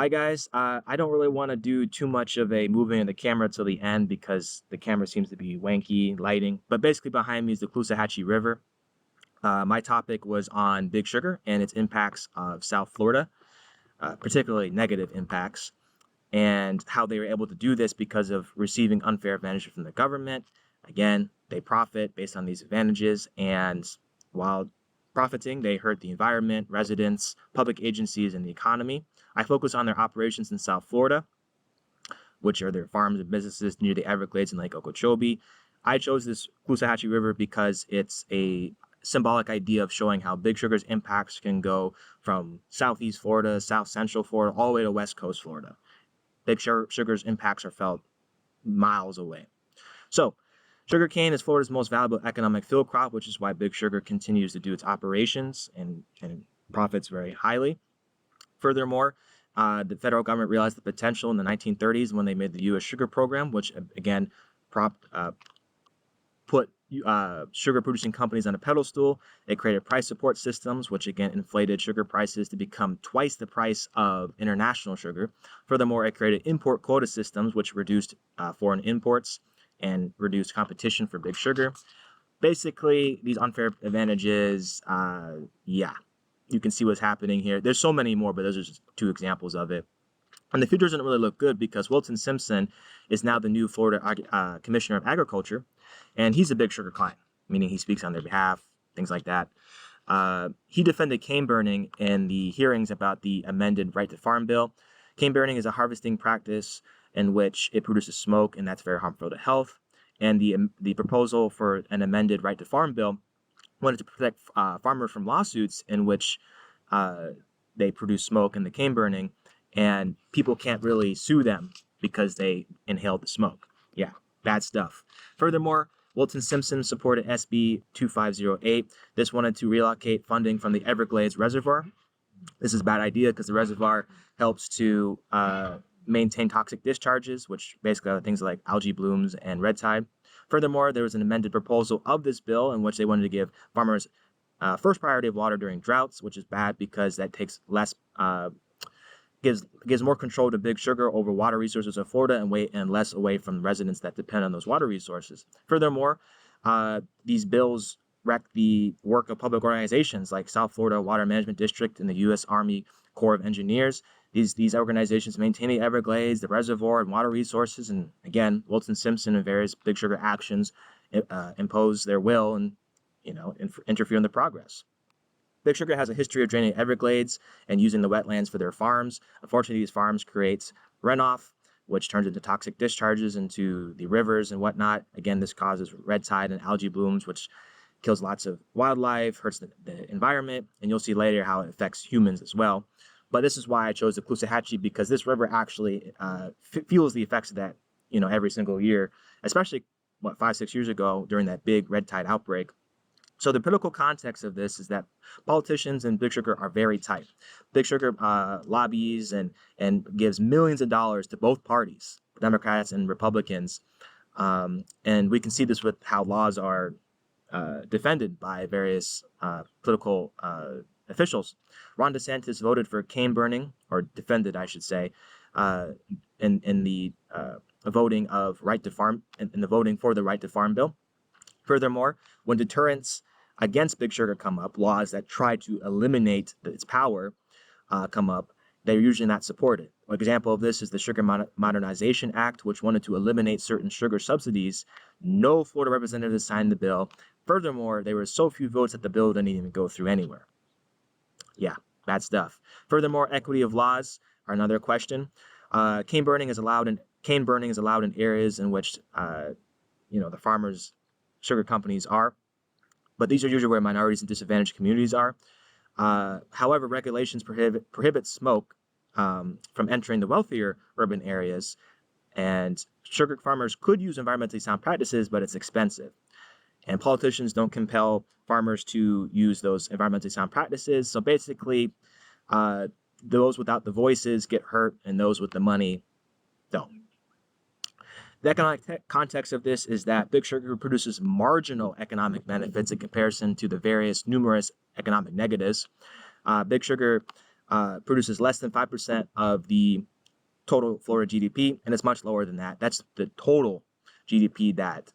Hi guys. I don't really want to do too much of a moving of the camera till the end because the camera seems to be wanky lighting. But basically, behind me is the Caloosahatchee River. My topic was on Big Sugar and its impacts of South Florida, particularly negative impacts, and how they were able to do this because of receiving unfair advantages from the government. Again, they profit based on these advantages, and while profiting, they hurt the environment, residents, public agencies, and the economy. I focus on their operations in South Florida, which are their farms and businesses near the Everglades and Lake Okeechobee. I chose this Caloosahatchee River because it's a symbolic idea of showing how Big Sugar's impacts can go from Southeast Florida, South Central Florida, all the way to West Coast Florida. Big Sugar's impacts are felt miles away. So, sugarcane is Florida's most valuable economic field crop, which is why Big Sugar continues to do its operations and profits very highly. Furthermore, the federal government realized the potential in the 1930s when they made the U.S. sugar program, which again put sugar producing companies on a pedestal. It created price support systems, which again inflated sugar prices to become twice the price of international sugar. Furthermore, it created import quota systems, which reduced foreign imports and reduced competition for Big Sugar. Basically, these unfair advantages, yeah, you can see what's happening here. There's so many more, but those are just two examples of it. And the future doesn't really look good because Wilton Simpson is now the new Florida Commissioner of Agriculture, and he's a Big Sugar client, meaning he speaks on their behalf, things like that. He defended cane burning in the hearings about the amended Right to Farm bill. Cane burning is a harvesting practice in which it produces smoke, and that's very harmful to health. And the proposal for an amended Right to Farm bill wanted to protect farmers from lawsuits in which they produce smoke in the cane burning, and people can't really sue them because they inhaled the smoke. Yeah, bad stuff. Furthermore, Wilton Simpson supported SB 2508. This wanted to relocate funding from the Everglades Reservoir. This is a bad idea because the reservoir helps to maintain toxic discharges, which basically are things like algae blooms and red tide. Furthermore, there was an amended proposal of this bill in which they wanted to give farmers first priority of water during droughts, which is bad because that takes less gives more control to Big Sugar over water resources of Florida and less away from residents that depend on those water resources. Furthermore, these bills wreck the work of public organizations like South Florida Water Management District and the U.S. Army Corps of Engineers. These organizations maintain the Everglades, the reservoir, and water resources. And again, Wilton Simpson and various Big Sugar actions impose their will and interfere in the progress. Big Sugar has a history of draining Everglades and using the wetlands for their farms. Unfortunately, these farms create runoff, which turns into toxic discharges into the rivers and whatnot. Again, this causes red tide and algae blooms, which kills lots of wildlife, hurts the environment, and you'll see later how it affects humans as well. But this is why I chose the Caloosahatchee, because this river actually feels the effects of that, every single year, especially 5-6 years ago during that big red tide outbreak. So the political context of this is that politicians and Big Sugar are very tight. Big Sugar lobbies and gives millions of dollars to both parties, Democrats and Republicans, and we can see this with how laws are defended by various political officials. Ron DeSantis voted for cane burning, or defended, I should say, in the voting of Right to Farm, in the voting for the Right to Farm bill. Furthermore, when deterrents against Big Sugar come up, laws that try to eliminate its power come up, they're usually not supported. An example of this is the Sugar Modernization Act, which wanted to eliminate certain sugar subsidies. No Florida representatives signed the bill. Furthermore, there were so few votes that the bill didn't even go through anywhere. Yeah, bad stuff. Furthermore, equity of laws are another question. Cane burning is allowed in areas in which the farmers' sugar companies are, but these are usually where minorities and disadvantaged communities are. However, regulations prohibit smoke from entering the wealthier urban areas, and sugar farmers could use environmentally sound practices, but it's expensive. And politicians don't compel farmers to use those environmentally sound practices. So basically, those without the voices get hurt, and those with the money don't. The economic context of this is that Big Sugar produces marginal economic benefits in comparison to the numerous economic negatives. Big Sugar produces less than 5% of the total Florida GDP, and it's much lower than that. That's the total GDP that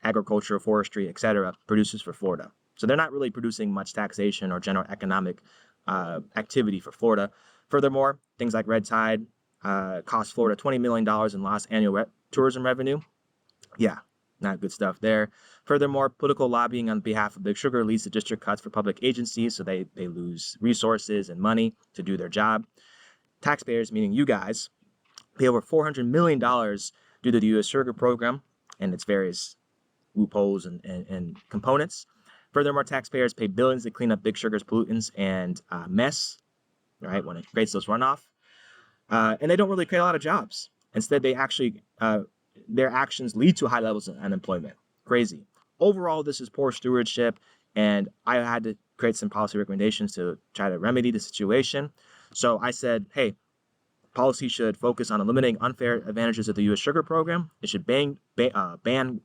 agriculture, forestry, etc. produces for Florida. So they're not really producing much taxation or general economic activity for Florida. Furthermore, things like red tide cost Florida $20 million in lost annual tourism revenue. Yeah, not good stuff there. Furthermore, political lobbying on behalf of Big Sugar leads to district cuts for public agencies, so they lose resources and money to do their job. Taxpayers, meaning you guys, pay over $400 million due to the U.S. Sugar Program and its various loopholes and components. Furthermore, taxpayers pay billions to clean up Big Sugar's pollutants and mess, right, when it creates those runoff. And they don't really create a lot of jobs. Instead, they actually, their actions lead to high levels of unemployment. Crazy. Overall, this is poor stewardship, and I had to create some policy recommendations to try to remedy the situation. So I said, hey, policy should focus on eliminating unfair advantages of the U.S. Sugar Program. It should ban cane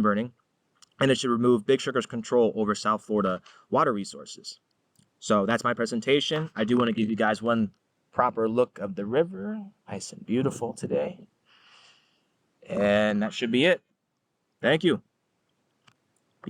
burning, and it should remove Big Sugar's control over South Florida water resources. So that's my presentation. I do want to give you guys one proper look of the river. Nice and beautiful today. And that should be it. Thank you.